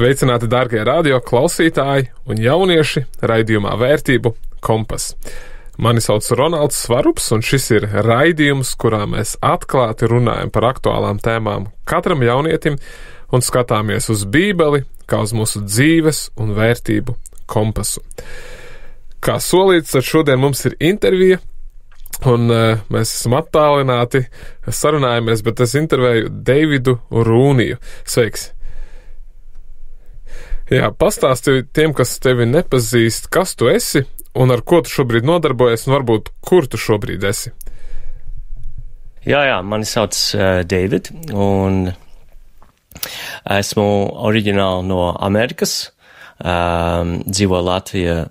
Sveicināti, dārgie radio klausītāji un jaunieši raidījumā Vērtību kompas. Mani sauc Ronalds Svarups, un šis ir raidījums, kurā mēs atklāti runājam par aktuālām tēmām katram jaunietim un skatāmies uz Bībeli kā uz mūsu dzīves un vērtību kompasu. Kā solīts, tad šodien mums ir intervija, un mēs esam attālināti, sarunājamies, bet es intervēju Deividu Rūniju. Sveiks! Jā, pastāsti tiem, kas tevi nepazīst, kas tu esi un ar ko tu šobrīd nodarbojies, un varbūt kur tu šobrīd esi. Jā, mani sauc David, un esmu oriģināli no Amerikas, dzīvo Latvijā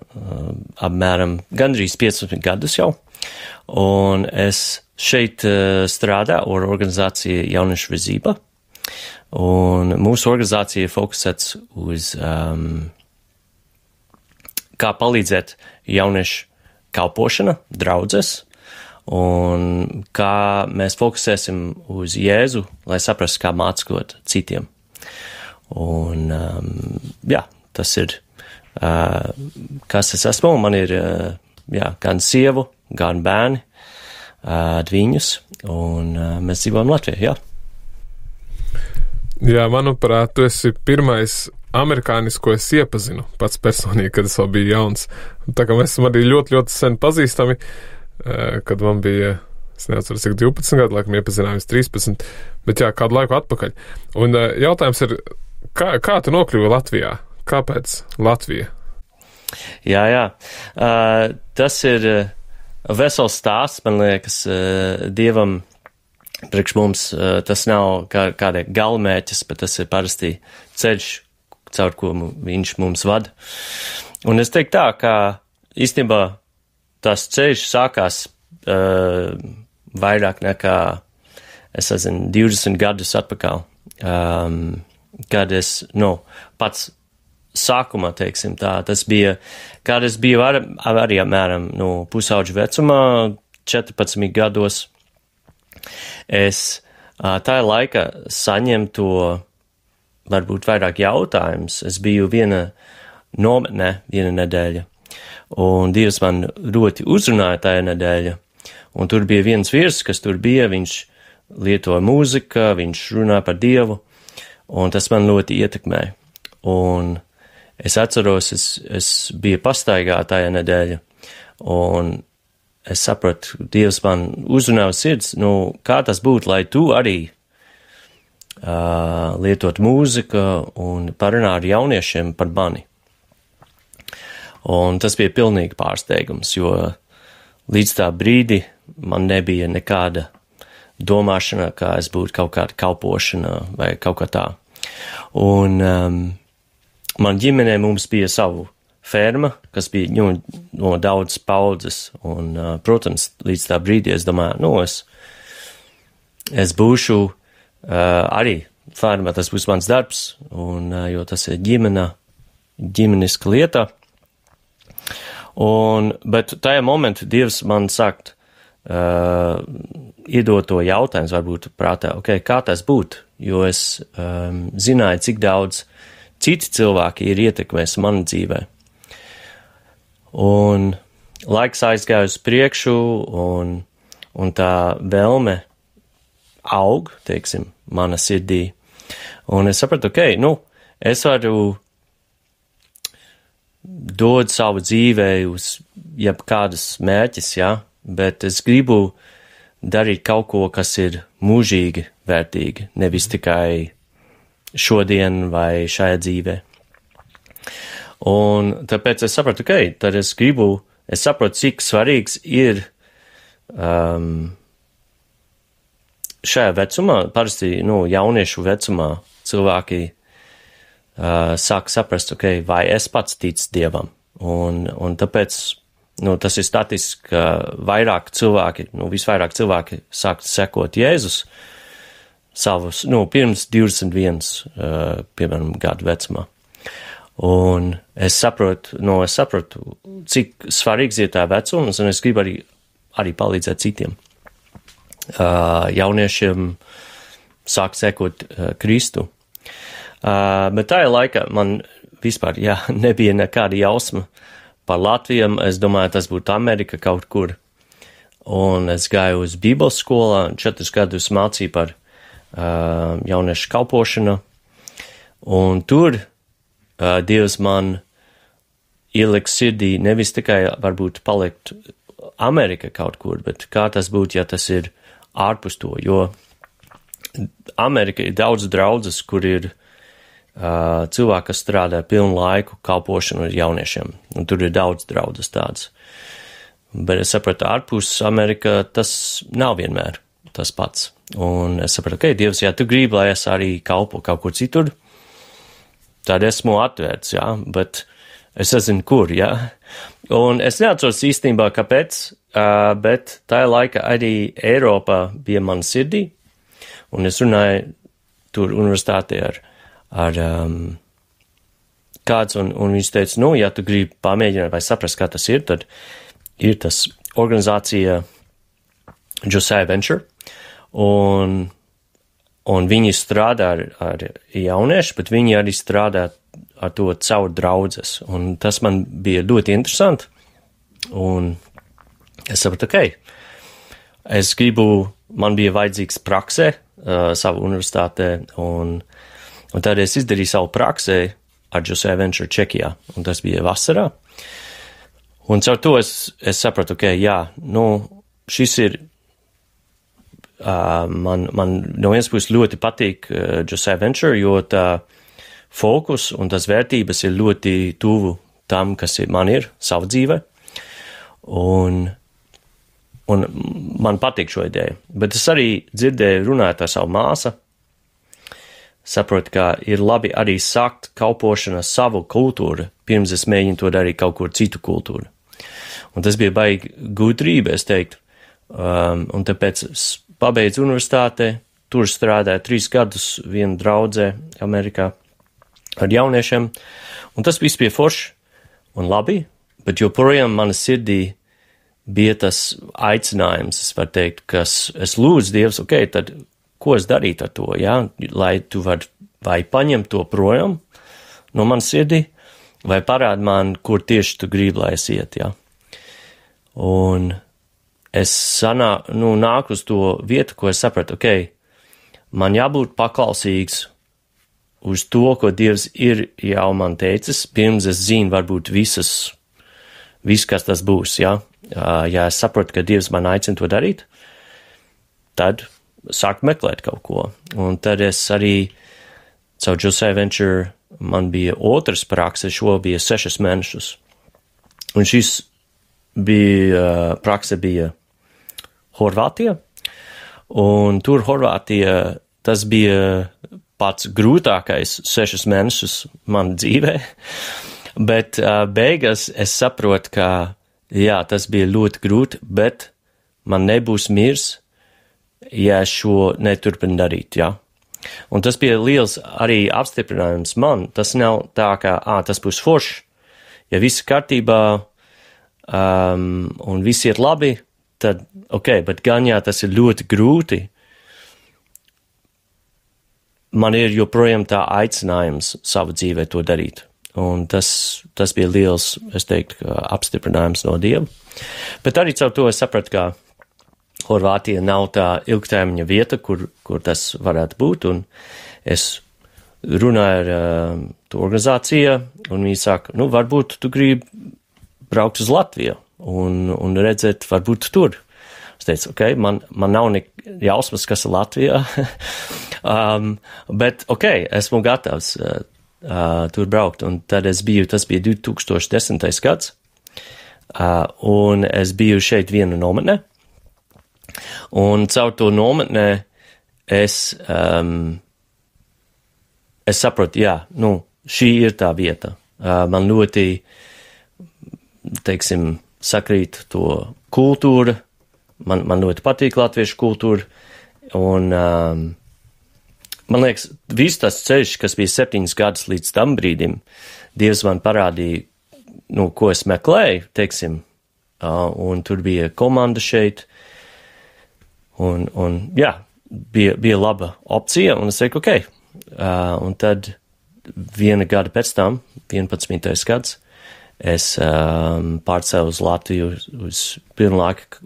apmēram gandrīz 15 gadus jau, un es šeit strādāju ar organizāciju Jauniešu virzība. Un mūsu organizācija ir fokusēts uz kā palīdzēt jauniešu kalpošana, draudzes, un kā mēs fokusēsim uz Jēzu, lai saprastu, kā mācot citiem. Un, tas ir, kas es esmu. Man ir, gan sievu, gan bērni, dviņus, un mēs dzīvojam Latvijā, Jā, manuprāt, tu esi pirmais amerikānis, ko es iepazinu pats personīgi, kad es vēl biju jauns. Tā kā mēs esam arī ļoti, ļoti sen pazīstami, kad man bija, es neatceru, cik 12 gadu, laikam iepazinājums 13, bet jā, kādu laiku atpakaļ. Un jautājums ir, kā tu nokļuvi Latvijā? Kāpēc Latvija? Jā, tas ir vesels stāsts, man liekas, Dievam. Priekš mums tas nav kāda galmērķis, bet tas ir parasti ceļš, caur ko viņš mums vada. Un es teiktu tā, ka īstenībā tas ceļš sākās vairāk nekā, 20 gadus atpakaļ, kad es, pats sākumā, teiksim tā, tas bija, kad es biju arī apmēram, pusauģu vecumā, 14 gados. Es tā laika saņemu to varbūt vairāk jautājums. Es biju viena nedēļa, un Dievs man ļoti uzrunāja tajā nedēļa, un tur bija viens vīrs, kas tur bija, viņš lietoja mūziku, viņš runāja par Dievu, un tas man ļoti ietekmēja. Un es atceros, es biju pastaigā tajā nedēļa, un es sapratu, Dievs man uzrunāja sirds, kā tas būtu, lai tu arī lietot mūziku un parunā ar jauniešiem par mani. Un tas bija pilnīgi pārsteigums, jo līdz tā brīdi man nebija nekāda domāšana, kā es būtu kaut kāda kalpošana vai kaut kā tā. Un man ģimenē mums bija savu ferma, kas bija no daudz paudzes, un, protams, līdz tā brīdī es domāju, es būšu arī ferma, tas būs mans darbs, un, jo tas ir ģimeniska lieta. Bet tajā momentā Dievs man sakt, iedot to jautājums, varbūt prātā, kā tas būtu, jo es zināju, cik daudz citi cilvēki ir ietekmēs mani dzīvē. Un laiks aizgāja uz priekšu, un tā vēlme aug, teiksim, mana sirdī. Un es sapratu, es varu dot savu dzīvē uz jebkādas mērķis, bet es gribu darīt kaut ko, kas ir mūžīgi vērtīgi, nevis tikai šodien vai šajā dzīvē. Un tāpēc es sapratu, tad es saprotu, cik svarīgs ir šajā vecumā, parasti, jauniešu vecumā cilvēki sāk saprast, vai es pats ticu Dievam. Un tāpēc, tas ir statistiski, ka vairāk cilvēki, visvairāk cilvēki sāk sekot Jēzus savus, pirms 21, piemēram, gadu vecumā. Un es saprotu, cik svarīgs ir tā vecums, un es gribu arī palīdzēt citiem jauniešiem sākt sekot Kristu. Bet tajā laikā man vispār, nebija nekāda jausma par Latviju. Es domāju, tas būtu Amerika kaut kur. Un es gāju uz Bībeles skolā, 4 gadus mācīju par jauniešu kalpošanu. Un tur Dievs man ieliks sirdī nevis tikai varbūt palikt Amerika kaut kur, bet kā tas būtu, ja tas ir ārpus to, jo Amerika ir daudz draudzes, kur ir cilvēki, kas strādā pilnu laiku kalpošanu ar jauniešiem, un tur ir daudz draudzes tādas. Bet es sapratu, ārpus Amerika tas nav vienmēr tas pats. Un es sapratu, Dievs, ja tu gribi, lai es arī kalpo kaut kur citur, tad esmu atvērts, bet es nezinu, kur, Un es neatceros īstenībā, kāpēc, bet tajā laikā arī Eiropā bija man sirdī, un es runāju tur universitātē ar kāds, un viņš teica, ja tu gribi pamēģināt vai saprast, kā tas ir, tad ir tas organizācija Josiah Venture, un viņi strādā ar jauniešu, bet viņi arī strādā ar to caur draudzes, un tas man bija ļoti interesanti, un es sapratu, es gribu, man bija vajadzīgs praksē savu universitātē, un tad es izdarīju savu praksē ar Josiah Venture Čekijā, un tas bija vasarā, un caur to es sapratu, šis ir, man no vienas puses ļoti patīk Josiah Venture, jo tā fokus un tas vērtības ir ļoti tuvu tam, kas man ir sava dzīve, un man patīk šo ideju. Bet es arī dzirdēju runāt ar savu māsu, saprotu, ka ir labi arī sākt kalpošanu savu kultūru, pirms es mēģinu to darīt kaut kur citu kultūru. Un tas bija baigi gudrība, es teiktu, un tāpēc es pabeidzu universitātē, tur strādāju 3 gadus viena draudzē Amerikā, ar jauniešiem, un tas viss bija forši un labi, bet joprojām mana sirdī bija tas aicinājums, es varu teikt, kas es lūdzu Dievs, tad ko es darītu ar to, lai tu vari vai paņemt to projām no manas sirdī, vai parādi man, kur tieši tu gribi, lai es iet, Un es nāku uz to vietu, ko es sapratu, man jābūt paklausīgs uz to, ko Dievs ir jau man teicis, pirms es zinu varbūt viss, kas tas būs, Ja es saprotu, ka Dievs man aicina to darīt, tad sāku meklēt kaut ko. Un tad es arī caur Josiah Venture man bija otrs prakse, šo bija 6 mēnešus. Un šis prakse bija Horvātija, un tur Horvātija tas bija pats grūtākais 6 mēnešus man dzīvē, bet beigās es saprotu, ka tas bija ļoti grūti, bet man nebūs miers, ja es šo neturpinu darīt, Un tas bija liels arī apstiprinājums man, tas nav tā, ka tas būs forši, ja viss kārtībā un viss iet labi, tad bet gan tas ir ļoti grūti, man ir joprojām tā aicinājums savu dzīvē to darīt. Un tas bija liels, es teiktu, apstiprinājums no Dieva. Bet arī caur to es sapratu, ka Horvātija nav tā ilgtermiņa vieta, kur tas varētu būt. Un es runāju ar to organizāciju, un viņi saka, varbūt tu gribi braukt uz Latviju un redzēt, varbūt tur. Es teicu, man nav jausmas, kas ir Latvijā, bet esmu gatavs tur braukt. Un tad tas bija 2010. gads, un es biju šeit viena nometnē, un caur to nometnē es saprotu, šī ir tā vieta. Man ļoti, teiksim, sakrīt to kultūra, man ļoti patīk latviešu kultūra, un man liekas, viss tas ceļš, kas bija 7 gadus līdz tam brīdim, Dievs man parādīja, ko es meklēju, teiksim, un tur bija komanda šeit, un bija laba opcija, un es teicu, un tad viena gada pēc tam, 11. gads, es pārcēlu uz Latviju uz pilnu laiku,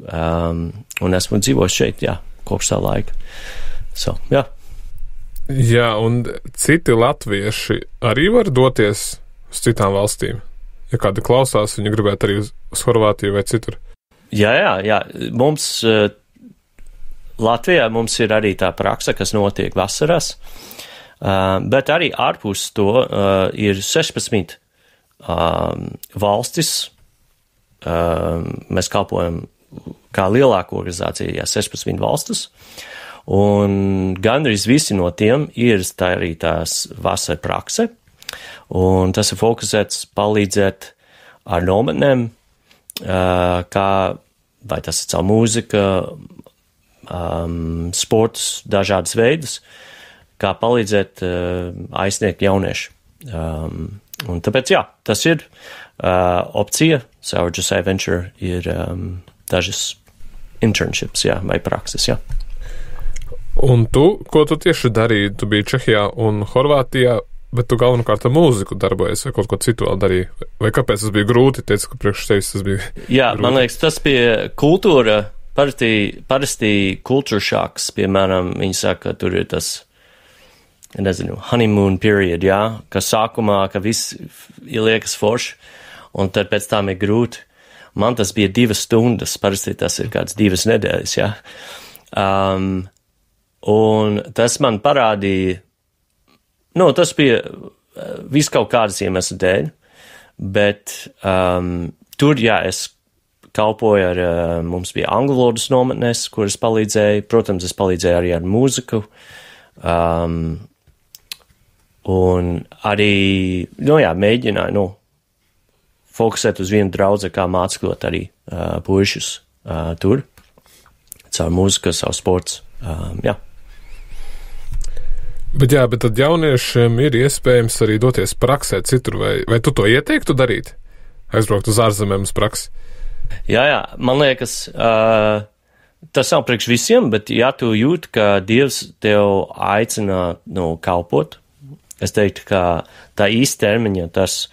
un esmu dzīvojis šeit, jā, kopš tā laika. So, jā. Jā, un citi latvieši arī var doties uz citām valstīm? Ja kādi klausās, viņi gribētu arī uz Horvātiju vai citur? Jā. Mums Latvijā mums ir arī tā praksa, kas notiek vasarās, bet arī ārpus to ir 16 valstis. Mēs kalpojam kā lielāka organizācija, 16 valstis, un gandrīz visi no tiem ir tā arī tās vasara prakse, un tas ir fokusēts palīdzēt ar nometnēm, kā vai tas ir caur mūzika, sportus, dažādas veidus, kā palīdzēt aizsniegt jauniešu. Un tāpēc, jā, tas ir opcija. Our Josiah Venture ir dažas internships, jā, vai prakses, jā. Un ko tu tieši darīji? Tu biji Čehijā un Horvātijā, bet tu galvenokārt ar mūziku darbojies vai kaut ko citu vēl darīji? Vai kāpēc tas bija grūti? Teici, ka priekš tevis tas bija Jā, grūti. Man liekas, tas bija kultūra. Parasti culture shocks, piemēram, viņi saka, ka tur ir tas, nezinu, honeymoon period, jā, ka sākumā, ka viss liekas forši, un tad pēc tam ir grūti. Man tas bija 2 stundas, parasti tas ir kāds 2 nedēļas, jā. Un tas man parādīja, tas bija viss kaut kādas iemeslu dēļ, bet tur, jā, es kalpoju ar, mums bija angļu valodas nometnes, kuras palīdzēja. Protams, es palīdzēju arī ar mūziku. Un arī, mēģināju, fokusēt uz vienu draudzi, kā mācot arī puišus tur. Caur mūziku, caur sports. Jā. Bet tad jauniešiem ir iespējams arī doties praksē citur, vai tu to ieteiktu darīt? Aizbraukt uz ārzemēm uz praksi? Jā, man liekas, tas nav priekš visiem, bet ja tu jūti, ka Dievs tev aicina, kalpot, es teiktu, ka tā īstermiņa, tas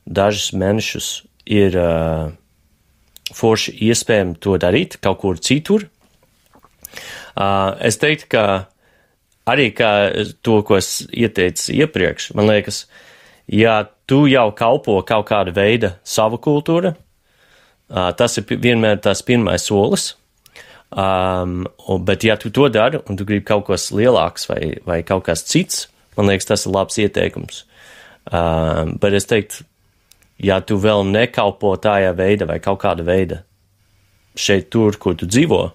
dažus mēnešus ir forši iespējami to darīt kaut kur citur. Es teiktu, ka arī kā to, ko es ieteicu iepriekš, man liekas, ja tu jau kalpo kaut kāda veida savu kultūru, tas ir vienmēr tās pirmais solis, bet ja tu to dari un tu gribi kaut kas lielāks vai kaut kas cits, man liekas, tas ir labs ieteikums. Bet es teiktu, ja tu vēl nekalpo tādā veidā vai kaut kāda veida šeit tur, kur tu dzīvo,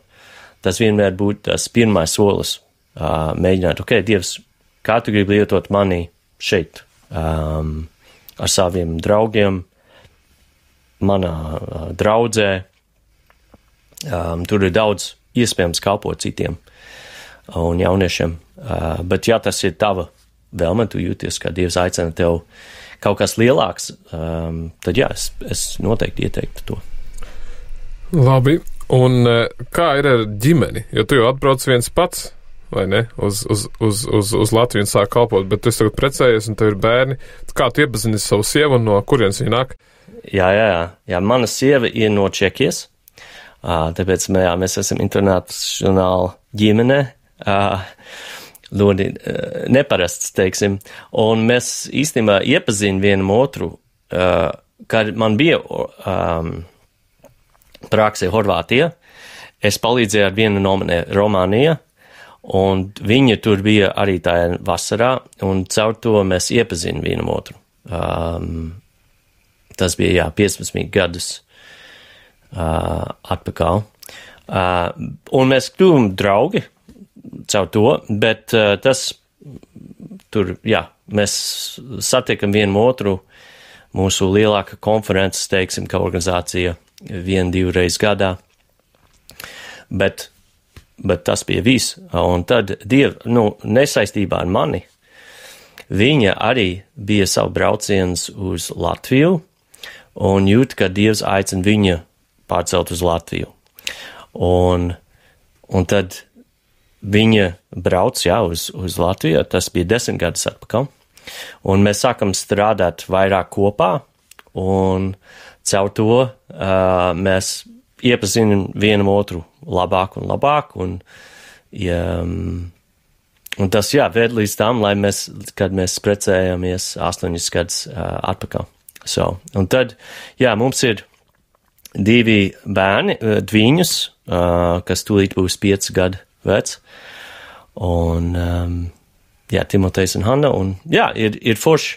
tas vienmēr būtu tas pirmais solis. Mēģināt, Dievs, kā tu gribi lietot mani šeit ar saviem draugiem, manā draudzē, tur ir daudz iespējams kalpot citiem un jauniešiem, bet ja tas ir tava vēlme, tu jūties, ka Dievs aicina tev kaut kas lielāks, tad jā, es noteikti ieteiktu to. Labi, un kā ir ar ģimeni? Jo tu jau atbrauc viens pats, vai ne, uz Latviju un sāk kalpot, bet tu esi tagad precējies un tev ir bērni. Kā tu iepazini savu sievu un no kurienes viņa nāk? Jā, mana sieva ir no Čehijas, tāpēc mēs esam internacionāla ģimene, ļoti neparasts, teiksim, un mēs īstenībā iepazīstam vienam otru, kad man bija prakse Horvātijā, es palīdzēju ar vienu nometnē Romānijā, un viņa tur bija arī tajā vasarā, un caur to mēs iepazīstam vienam otru. Tas bija, 15 gadus atpakaļ. Un mēs kļuvām draugi caur to, bet tas tur, mēs satiekam vienu otru mūsu lielāka konferences, teiksim, kā organizācija 1-2 reizes gadā. Bet tas bija viss. Un tad nesaistībā ar mani, viņa arī bija savu brauciens uz Latviju, un jūt, ka Dievs aicina viņa pārcelt uz Latviju. Un tad viņa brauc, uz Latviju, tas bija 10 gadus atpakaļ, Un mēs sākam strādāt vairāk kopā, un caur to mēs iepazinam vienam otru labāk un labāk, un tas, ved līdz tam, kad mēs precējāmies 8 gadus atpakaļ. Un tad, mums ir 2 bērni, dviņus, kas tūlīt būs 5 gadu vec, un, Timotejs un Hanna, un, ir forši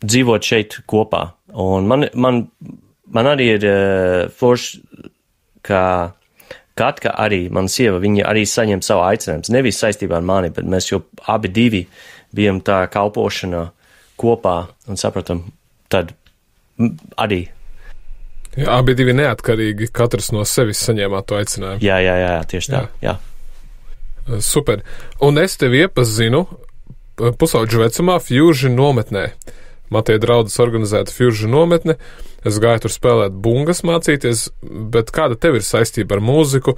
dzīvot šeit kopā, un man arī ir forši, ka Katka arī, mana sieva, viņa arī saņem savu aicinājumu, nevis saistībā ar mani, bet mēs jau abi bijām tā kalpošanā kopā un sapratam, tad arī. Jā, abi neatkarīgi, katrs no sevis saņēmāt to aicinājumu. Jā, tieši tā, jā. Super. Un es tevi iepazinu pusauģu vecumā Fusion nometnē. Man tie draudzes organizēta Fusion nometne. Es gāju tur spēlēt bungas mācīties, bet kāda tev ir saistība ar mūziku?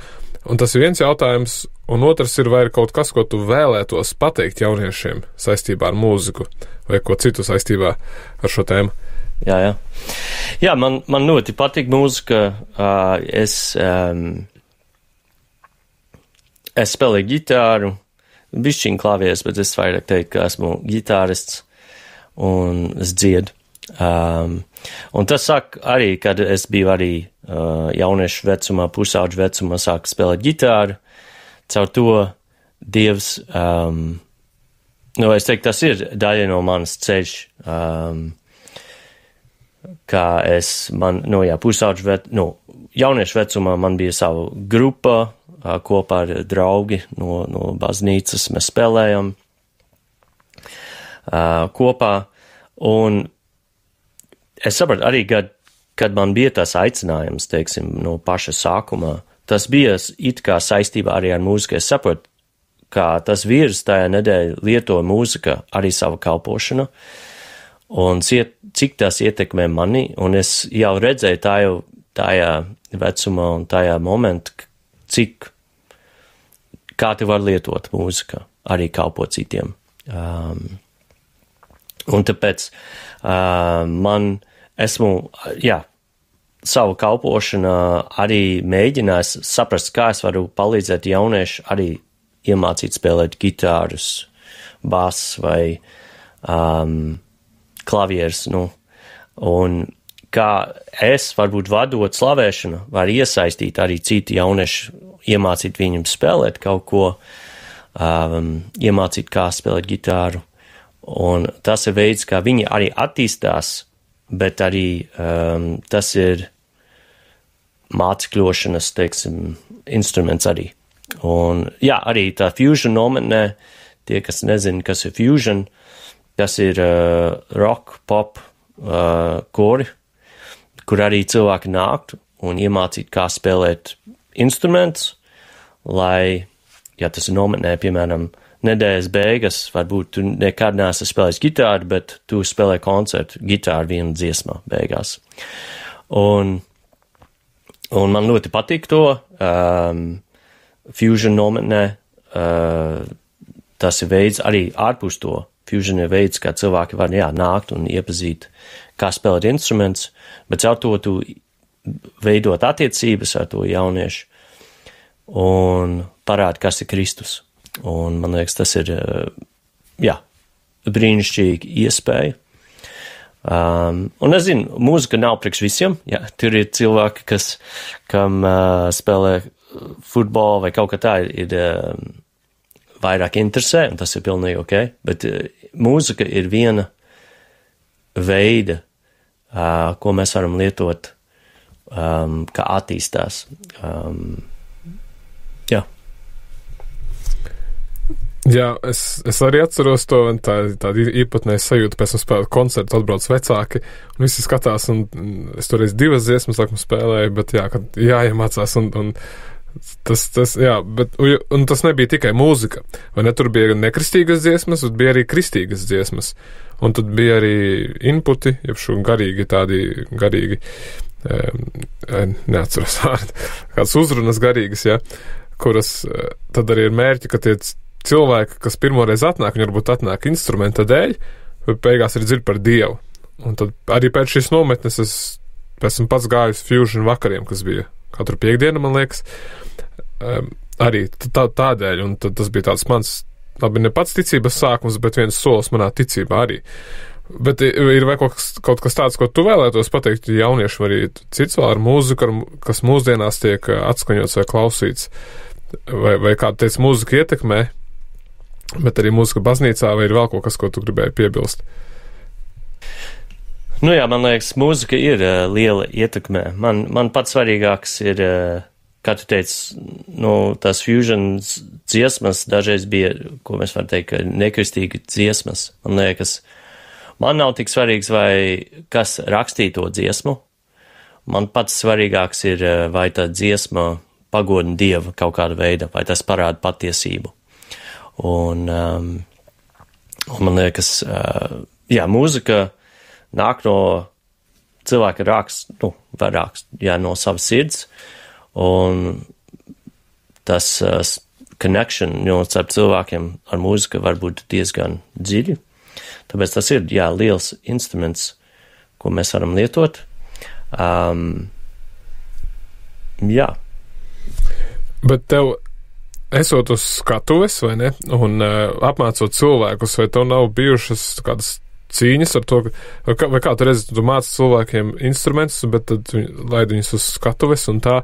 Un tas ir viens jautājums, un otrs ir, vai ir kaut kas, ko tu vēlētos pateikt jauniešiem saistībā ar mūziku, vai ko citu saistībā ar šo tēmu? Jā, man ļoti patīk mūzika. Es spēlēju gitāru, bišķiņ klavieres, bet es vairāk teiktu, ka esmu gitārists un es dziedu. Un tas sāk arī, kad es biju arī jauniešu vecumā, pusauģu vecumā, sāku spēlēt gitāru. Caur to Dievs, es teiktu, tas ir daļa no manas ceļš, kā jauniešu vecumā man bija sava grupa, kopā ar draugi no baznīcas, mēs spēlējam kopā, un es sapratu arī, kad man bija tas aicinājums, teiksim, no paša sākumā, tas bija it kā saistībā arī ar mūziku. Es sapratu, kā tas vīrs tajā nedēļā lieto mūzika arī savu kalpošanu, un cik tas ietekmē mani, un es jau redzēju tajā vecumā un tajā momentā, kā tu var lietot mūziku, arī kalpot citiem. Un tāpēc esmu savu kalpošanu arī mēģinājis saprast, kā es varu palīdzēt jauniešu arī iemācīt spēlēt gitārus, bass vai klavieres, un kā es varbūt vadot slavēšanu, var iesaistīt arī citu jauniešu, iemācīt viņam spēlēt kaut ko, iemācīt, kā spēlēt gitāru, un tas ir veids, kā viņi arī attīstās, bet arī tas ir mācekļošanas, teiksim, instruments arī. Un arī tā Fusion nometnē, tie, kas nezina, kas ir Fusion, tas ir rock, pop kori, kur arī cilvēki nāktu un iemācīt, kā spēlēt instruments, lai, tas ir nometnē, piemēram, nedēļas beigas, varbūt tu nekad neesi spēlējis gitāru, bet tu spēlē koncertu gitāru vienu dziesmā beigās. Un man ļoti patīk to Fusion nometnē. Tas ir veids arī ārpus to. Fusion ir veids, kā cilvēki var nākt un iepazīt, kā spēlēt instruments, bet caur to tu veidot attiecības ar to jauniešu un parādi, kas ir Kristus. Un man liekas, tas ir, brīnišķīgi iespēja. Un es zinu, mūzika nav priekš visiem. Tur ir cilvēki, kam spēlē futbolu vai kaut kā tā ir vairāk interesē, un tas ir pilnīgi ok. Bet mūzika ir viena veida, ko mēs varam lietot, kā attīstās. Jā, es arī atceros to, un tāda īpatnēja sajūta, pēc tam spēlēt koncertu, atbrauc vecāki, un visi skatās, un es toreiz 2 dziesmas, laikam, spēlēju, bet kad jāiemācās, un tas nebija tikai mūzika, vai ne, tur bija nekristīgas dziesmas, bet bija arī kristīgas dziesmas, un tad bija arī inputi, jeb šo garīgi, neatceros vārdu, kādas uzrunas garīgas, kuras tad arī ir mērķi, ka tie cilvēki, kas pirmoreiz atnāk, viņi varbūt atnāk instrumenta dēļ, bet beigās ir dzird par Dievu. Un tad arī pēc šīs nometnes esmu pats gājis fusion vakariem, kas bija katru piekdienu, man liekas, arī tādēļ, un tad tas bija tāds mans, labi, ne pats ticības sākums, bet viens solis manā ticībā arī. Bet ir vai kaut kas tāds, ko tu vēlētos pateikt jauniešiem, arī cits vēl ar mūziku, kas mūsdienās tiek atskaņots vai klausīts, vai kāda teica mūzika ietekmē, bet arī mūzika baznīcā, vai ir vēl kaut kas, ko tu gribēji piebilst? Nu jā, man liekas, mūzika ir liela ietekmē. Man pats svarīgāks ir, kā tu teici, tās fusion dziesmas dažreiz bija, ko mēs varam teikt, nekristīga dziesmas. Man liekas, man nav tik svarīgs, vai kas rakstīja to dziesmu. Man pats svarīgāks ir, vai tā dziesma pagodina Dievu kaut kāda veida, vai tas parāda patiesību. Un man liekas, mūzika nāk no cilvēka no savas sirds, un tas connection, starp cilvēkiem ar mūziku var būt diezgan dziļi. Tāpēc tas ir, liels instruments, ko mēs varam lietot. Bet tev, esot uz skatuves, vai ne, un apmācot cilvēkus, vai tev nav bijušas kādas cīņas ar to, vai kā tu redzi, tu māci cilvēkiem instrumentus, bet tad laid viņus uz skatuves, un tā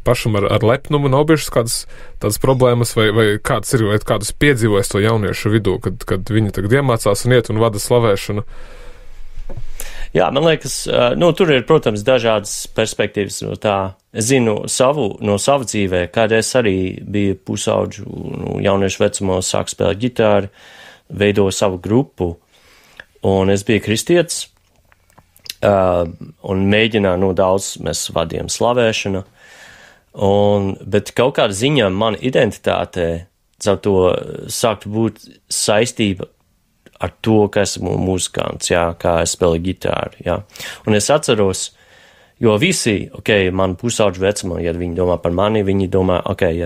pašam ar lepnumu nav bijušas kādas tādas problēmas, vai kāds ir, vai kādus piedzīvojis to jauniešu vidū, kad viņi tagad iemācās un iet un vada slavēšanu? Jā, man liekas, tur ir, protams, dažādas perspektīvas no tā. Es zinu no savu dzīvē, kad es arī biju pusauģu, jauniešu vecumos, sāku spēlēt ģitāru, veidoju savu grupu, un es biju kristietis, un mēģināju, daudz mēs vadījām slavēšanu, bet kaut kāda ziņā man identitāte caur to sāktu būt saistība ar to, ka esmu muzikants, kā es spēlēju ģitāru, Un es atceros, jo visi, man pusauģu vecumā, ja viņi domā par mani, viņi domā,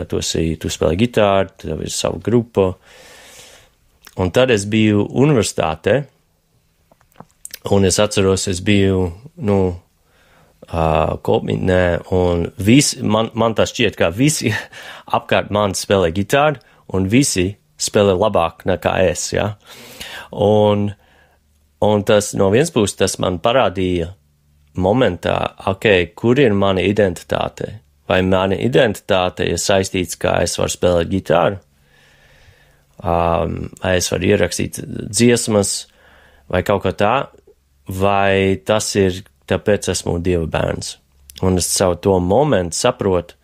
tu spēlēji ģitāru, tev ir savu grupu. Un tad es biju universitātē, un es atceros, es biju, kopmītnē, un man tas šķiet, ka visi apkārt man spēlē ģitāru, un visi spēlē labāk nekā es, Un tas no vienas puses tas man parādīja momentā, kur ir mana identitāte? Vai mana identitāte ir saistīts, kā es varu spēlēt ģitāru? Vai es varu ierakstīt dziesmas, vai kaut kā tā? Vai tas ir, tāpēc esmu Dieva bērns? Un es savu to momentu saprotu,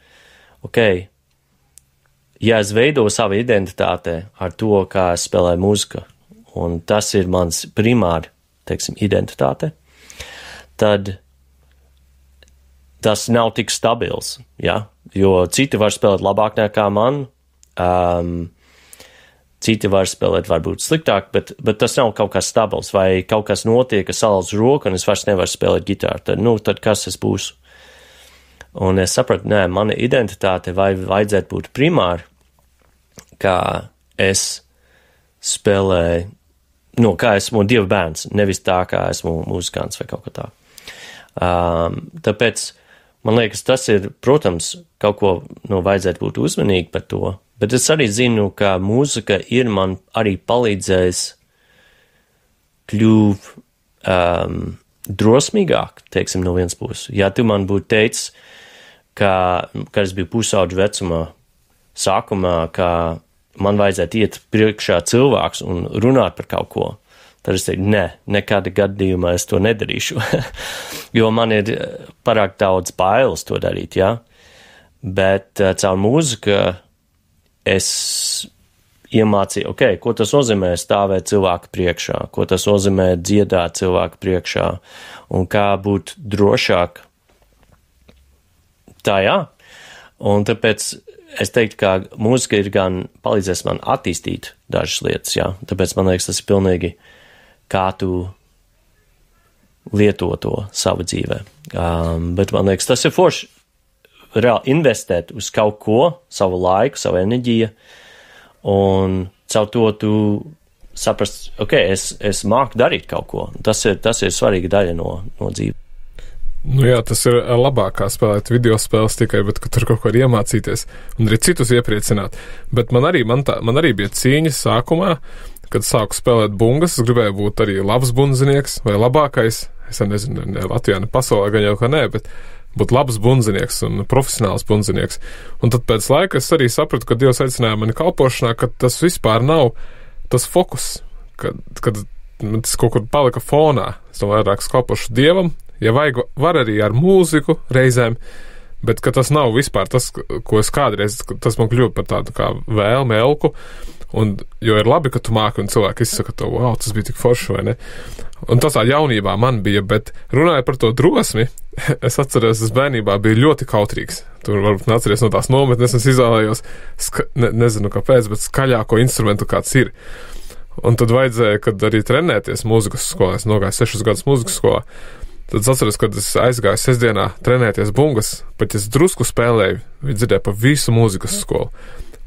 ja es veidoju savu identitāti ar to, kā es spēlēju mūziku, un tas ir mans primāri, identitāte, tad tas nav tik stabils, jo citi var spēlēt labāk nekā man, citi var spēlēt varbūt sliktāk, bet tas nav kaut kas stabils, vai kaut kas notiek, ka salauzu roku, un es vairs nevaru spēlēt ģitāru, tad kas es būšu? Un es sapratu, mana identitāte vajadzētu būt primāri, kā es spēlēju, kā esmu Dieva bērns, nevis tā, kā esmu muzikants vai kaut kā tā. Tāpēc, man liekas, tas ir, protams, kaut ko, vajadzētu būt uzmanīgi par to, bet es arī zinu, ka mūzika ir man arī palīdzējis kļūt drosmīgāk, no vienas puses. Ja tu man būtu teicis, kad es biju pusauģu vecumā, sākumā, ka man vajadzētu iet priekšā cilvēks un runāt par kaut ko, tad es teiktu, nekāda gadījumā es to nedarīšu, jo man ir pārāk daudz bailes to darīt, bet caur mūziku es iemācīju, ko tas nozīmē stāvēt cilvēku priekšā, ko tas nozīmē dziedāt cilvēku priekšā, un kā būt drošāk. Tā, un tāpēc es teiktu, ka mūzika ir gan palīdzēs man attīstīt dažas lietas, tāpēc man liekas, tas ir pilnīgi, kā tu lieto to savu dzīvē. Bet man liekas, tas ir forši reāli investēt uz kaut ko, savu laiku, savu enerģiju, un caur to tu saprast, ok, es māku darīt kaut ko. Tas ir svarīga daļa no dzīves. Nu jā, tas ir labāk kā spēlēt video spēles tikai, bet ka tur kaut ko ir iemācīties un arī citus iepriecināt. Bet man arī bija cīņa sākumā, kad sāku spēlēt bungas, es gribēju būt arī labs bundzinieks vai labākais. Es nezinu, ne Latvijā, ne pasaulē, gan jau, ka nē, bet būt labs bundzinieks un profesionāls bundzinieks. Un tad pēc laika es arī sapratu, ka Dievs aicināja mani kalpošanā, ka tas vispār nav tas fokus, kad tas kaut kur palika fonā. Es domāju, vairāk kalpošu Dievam, ja vajag, var arī ar mūziku reizēm, bet ka tas nav vispār tas, ko es kādreiz, tas man kļuva par tādu kā vēlmi, elku, un, jo ir labi, ka tu māki, un cilvēki izsaka to, wow, tas bija tik forši, vai ne? Un tas tā jaunībā man bija, bet runājot par to drosmi, es atceros, es bērnībā biju ļoti kautrīgs. Tur varbūt atceries no tās nometnes, es izvēlējos, nezinu kāpēc, bet skaļāko instrumentu kāds ir. Un tad vajadzēja, kad arī trenēties mūzikas skolā, es nogāju 6 gadus mūzikas skolā, tad es atceros, kad es aizgāju sestdienā trenēties bungas, pat es drusku spēlēju, viņi dzirdēja pa visu mūzikas skolu.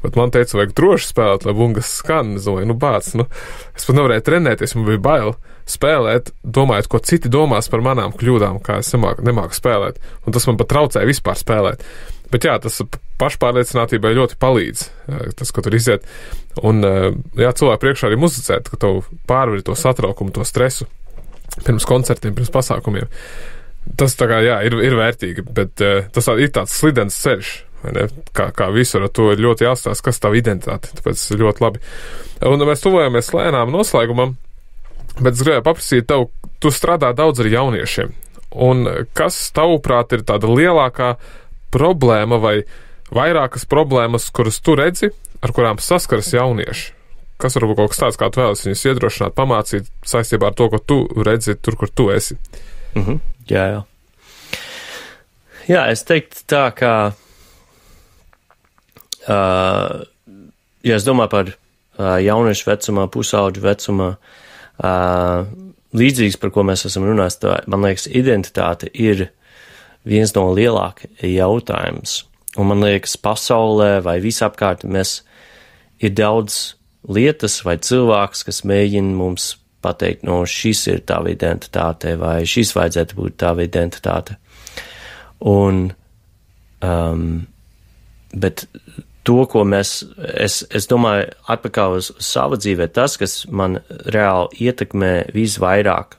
Bet man teica, vajag droši spēlēt, lai bungas skan. Es domāju, bāc, es pat nevarēju trenēties, man bija bail spēlēt, domājot, ko citi domās par manām kļūdām, kā es nemāku spēlēt. Un tas man pat traucēja vispār spēlēt. Bet jā, tas pašpārliecinātībai ļoti palīdz, tas, ko tur iziet. Un jā, cilvēku priekšā arī muzicēt, ka tev pārvari to satraukumu, to stresu pirms koncertiem, pirms pasākumiem. Tas tā kā, jā, ir vērtīgi, bet tas ir tāds slidens ceļš. Kā visur, ar to ir ļoti jāstāsta, kas tavu identitāti, tāpēc ļoti labi. Un mēs tuvojamies lēnām noslēgumam, bet es gribēju paprasīt tev, tu strādā daudz ar jauniešiem, un kas tavuprāt ir tāda lielākā problēma vai vairākas problēmas, kuras tu redzi, ar kurām saskaras jaunieši? Kas varbūt kaut kas tāds, kā tu vēlas viņus iedrošināt, pamācīt saistībā ar to, ko tu redzi tur, kur tu esi? Jā. Jā, es teiktu tā, kā ja es domāju par jauniešu vecumā, pusauģu vecumā, līdzīgs, par ko mēs esam runājis, tā, man liekas, identitāte ir viens no lielākajiem jautājums. Un man liekas, pasaulē vai visapkārt ir daudz lietas vai cilvēks, kas mēģina mums pateikt, šis ir tava identitāte vai šis vajadzētu būt tava identitāte. Un, bet to, ko es domāju, atpakaļ uz savu dzīvē, tas, kas man reāli ietekmē visvairāk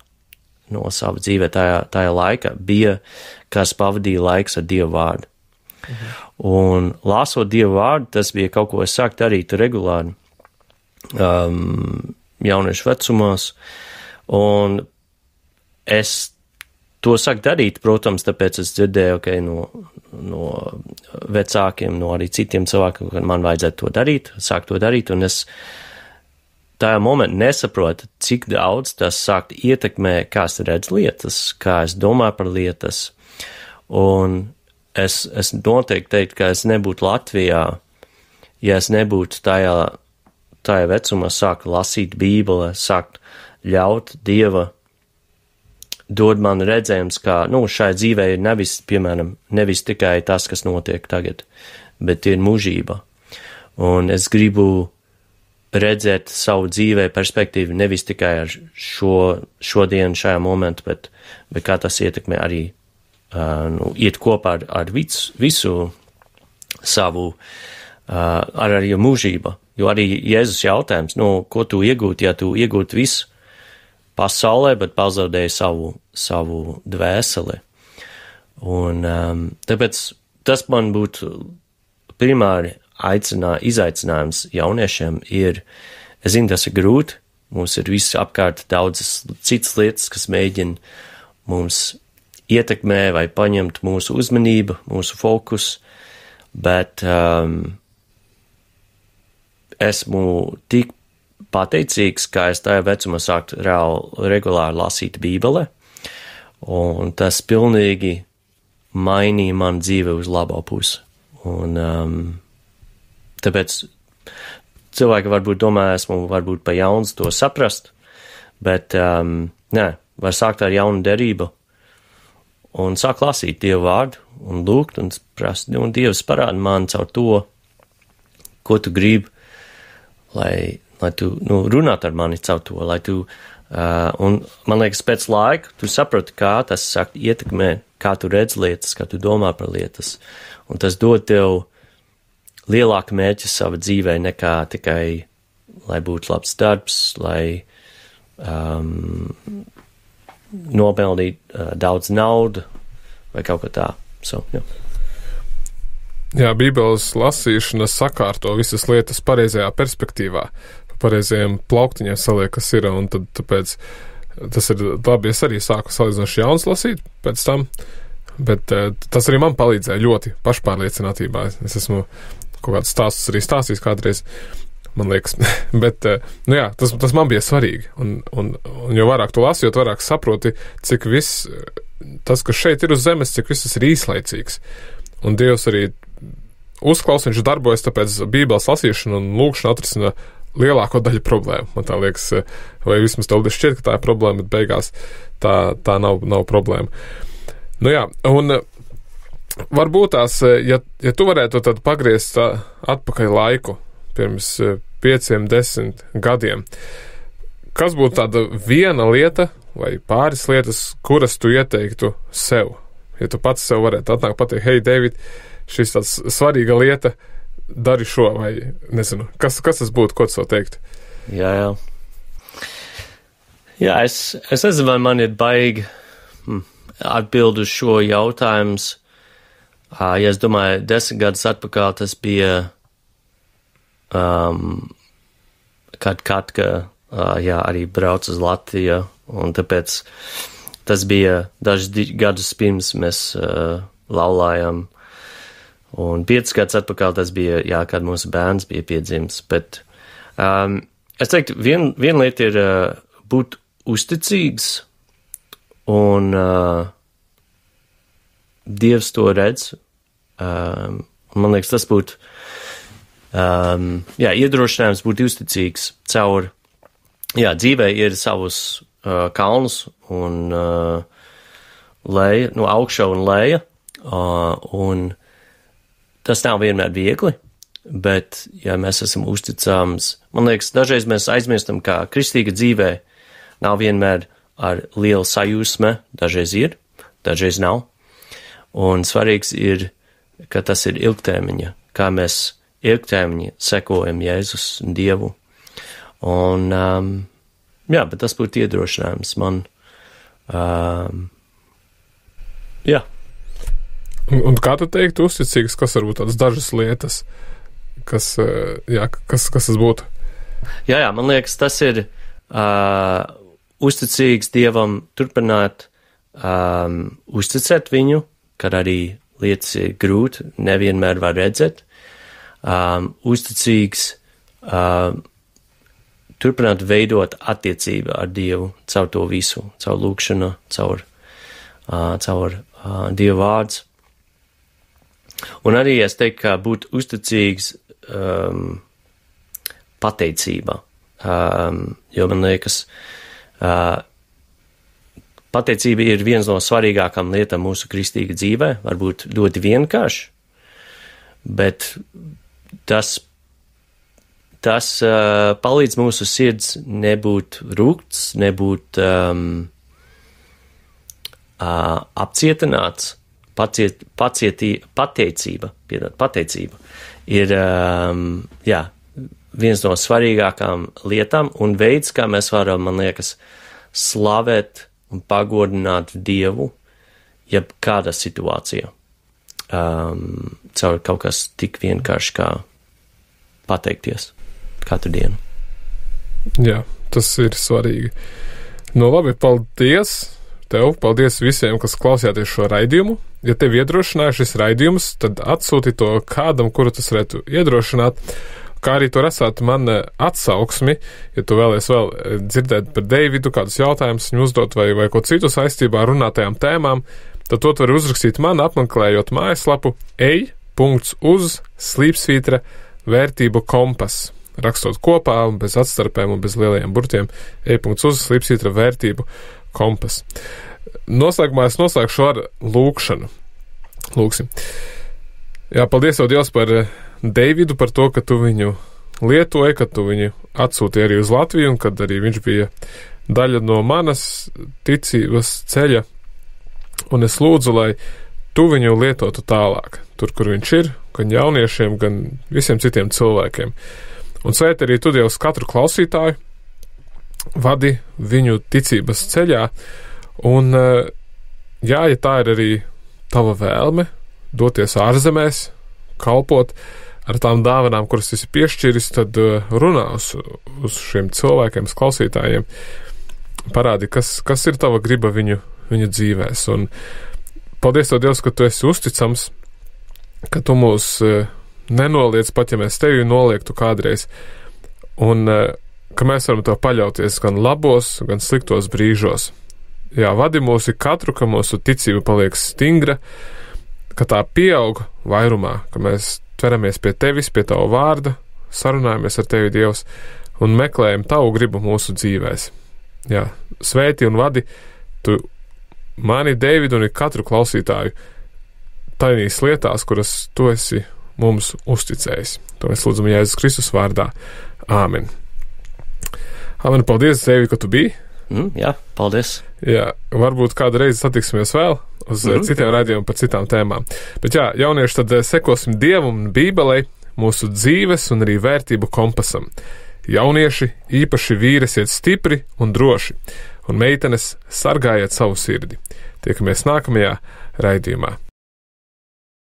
no sava dzīvē tajā laikā, bija, kas pavadīja laiks ar Dievu vārdu. Un lāsot Dievu vārdu, tas bija kaut ko es sāku darīt regulāri jauniešu vecumos, un es to sāku darīt, protams, tāpēc es dzirdēju, no vecākiem, no arī citiem cilvēkiem, ka man vajadzētu to darīt, sākt to darīt, un es tajā momentā nesaprotu, cik daudz tas sākt ietekmē, kā es redzu lietas, kā es domāju par lietas, un es noteikti teiktu, ka es nebūtu Latvijā, ja es nebūtu tajā vecumā sākt lasīt Bībeli, sākt ļaut Dieva dod man redzējums, ka, šai dzīvē ir nevis tikai tas, kas notiek tagad, bet ir mūžība. Un es gribu redzēt savu dzīvē perspektīvu nevis tikai ar šodien, šajā momentu, bet kā tas ietekmē arī, iet kopā ar visu savu, ar arī mūžību. Jo arī Jēzus jautājums, ko tu iegūt, ja tu iegūt visu pasaulē, bet pazaudēja savu dvēseli. Un tāpēc tas man būtu primāri izaicinājums jauniešiem ir, es zinu, tas ir grūti, mums ir viss apkārt daudzas citas lietas, kas mēģina mums ietekmē vai paņemt mūsu uzmanību, mūsu fokus, bet esmu tik pateicīgs, ka es tajā vecumā sāktu regulāri lasīt Bībele, un tas pilnīgi mainīja man dzīve uz labo pusi. Un tāpēc cilvēki varbūt domā, esmu varbūt pa jauns to saprast, bet var sākt ar jaunu derību un sāk lasīt Dievu vārdu un lūgt un prast, un Dievs parāda man caur to, ko tu gribi lai tu, runātu ar mani caur to, lai tu, un man liekas, pēc laika tu saproti, kā tas ietekmē, kā tu redz lietas, kā tu domā par lietas, un tas dod tev lielāku mērķi sava dzīvē nekā tikai, lai būtu labs darbs, lai nopelnīt daudz naudu vai kaut kā tā. Jā, Bībeles lasīšana sakārto visas lietas pareizajā perspektīvā, pareizajiem plauktiņiem saliek, kas ir, un tad tāpēc tas ir labi, es arī sāku salīdzinoši jauns lasīt pēc tam, bet tas arī man palīdzēja ļoti pašpārliecinātībā. Es esmu kaut kāds stāstus arī stāstījis kādreiz, man liekas, bet, jā, tas man bija svarīgi, un jo vairāk tu lasi, jo vairāk saproti, cik viss, tas, kas šeit ir uz zemes, cik viss tas ir īslaicīgs, un Dievs arī uzklausa, viņš darbojas, tāpēc Bībeles lasīšana un lūkšana atrisina lielāko daļu problēmu. Man tā liekas, vai vismaz tev šķiet, ka tā ir problēma, bet beigās tā nav problēma. Nu jā, un varbūt tās, ja tu varētu tad pagriezt atpakaļ laiku pirms 5-10 gadiem, kas būtu tāda viena lieta vai pāris lietas, kuras tu ieteiktu sev? Ja tu pats sev varētu atnākt pateikt, hei, David, šis tāds svarīga lieta, dari šo, vai nezinu, kas tas būtu, ko tu sev teikt? Jā, es nezinu, vai man ir baigi atbild uz šo jautājums. Ja es domāju, 10 gadus atpakaļ tas bija kad arī brauc uz Latviju, un tāpēc tas bija dažus gadus pirms mēs laulājām. Un 5 gadus atpakaļ tas bija, kad mūsu bērns bija piedzimis. Bet es teiktu, viena lieta ir būt uzticīgs, un Dievs to redz. Man liekas, tas būtu, iedrošinājums būt uzticīgs caur, dzīvē ir savus kalnus un leja, no augšā un leja, un tas nav vienmēr viegli, bet, ja mēs esam uzticāms, man liekas, dažreiz mēs aizmirstam, kā kristīga dzīvē nav vienmēr ar lielu sajūsme, dažreiz ir, dažreiz nav, un svarīgs ir, ka tas ir ilgtermiņa, kā mēs ilgtermiņa sekojam Jēzus un Dievu, un, bet tas būtu iedrošinājums man, Un kā tu teiktu uzticīgs, kas varbūt tādas dažas lietas, kas tas būtu? Jā, man liekas, tas ir uzticīgs Dievam turpināt uzticēt viņu, kad arī lietas ir grūti, nevienmēr var redzēt. Uzticīgs turpināt veidot attiecību ar Dievu caur to visu, caur lūkšanu, caur Dieva vārds. Un arī es teiktu, ka būt uzticīgs pateicībā, jo man liekas, pateicība ir viens no svarīgākām lietām mūsu kristīga dzīvē, varbūt ļoti vienkārši, bet tas palīdz mūsu sirds nebūt rūgts, nebūt apcietināts. Pateicība ir, viens no svarīgākām lietām un veids, kā mēs varam, man liekas, slavēt un pagodināt Dievu, jebkādā situācijā. Caur kaut kas tik vienkārši kā pateikties katru dienu. Jā, tas ir svarīgi. Nu labi, paldies tev, paldies visiem, kas klausījāties šo raidījumu. Ja tev iedrošināja šis raidījums, tad atsūti to kādam, kuru tas varētu iedrošināt, kā arī tu rasāt man atsauksmi, ja tu vēlies vēl dzirdēt par Deividu, kādus jautājumus viņu uzdot vai ko citu saistībā ar runātajām tēmām, tad to var uzrakstīt man, apmeklējot mājaslapu ej.uz/vērtību kompas. Rakstot kopā un bez atstarpēm un bez lielajiem burtiem ej.uz/vērtību kompas. Noslēgumā es noslēgšu ar lūkšanu. Lūksim. Jā, paldies tev, Dievs, par Deividu, par to, ka tu viņu lietoji, kad tu viņu atsūtīji arī uz Latviju, un kad arī viņš bija daļa no manas ticības ceļa, un es lūdzu, lai tu viņu lietotu tālāk, tur, kur viņš ir, gan jauniešiem, gan visiem citiem cilvēkiem. Un svēt arī tu, Dievs, katru klausītāju, vadi viņu ticības ceļā, un jā, ja tā ir arī tava vēlme, doties ārzemēs, kalpot ar tām dāvanām, kuras esi piešķiris, tad runā uz šiem cilvēkiem, uz klausītājiem, parādi, kas ir tava griba viņu dzīvēs. Un paldies Tev, Dievs, ka Tu esi uzticams, ka Tu mūs nenoliec, pat ja mēs Tevi noliektu kādreiz, un ka mēs varam Tev paļauties gan labos, gan sliktos brīžos. Jā, vadi mūs katru, ka mūsu ticība paliek stingra, ka tā pieaug vairumā, ka mēs tveramies pie Tevis, pie Tava vārda, sarunājamies ar Tevi, Dievs, un meklējam Tavu gribu mūsu dzīvēs. Jā, svēti un vadi Tu mani, Deividu, un katru klausītāju tainīs lietās, kuras Tu esi mums uzticējis. To mēs lūdzam Jēzus Kristus vārdā. Āmen. Āmen, paldies, Deivid, ka Tu biji. Jā, paldies. Jā, varbūt kādu reizi satiksimies vēl uz citiem raidījumiem par citām tēmām. Bet jā, jaunieši, tad sekosim Dievam un Bībelei, mūsu dzīves un arī vērtību kompasam. Jaunieši, īpaši vīri, esiet stipri un droši, un meitenes sargājiet savu sirdi. Tiekamies nākamajā raidījumā.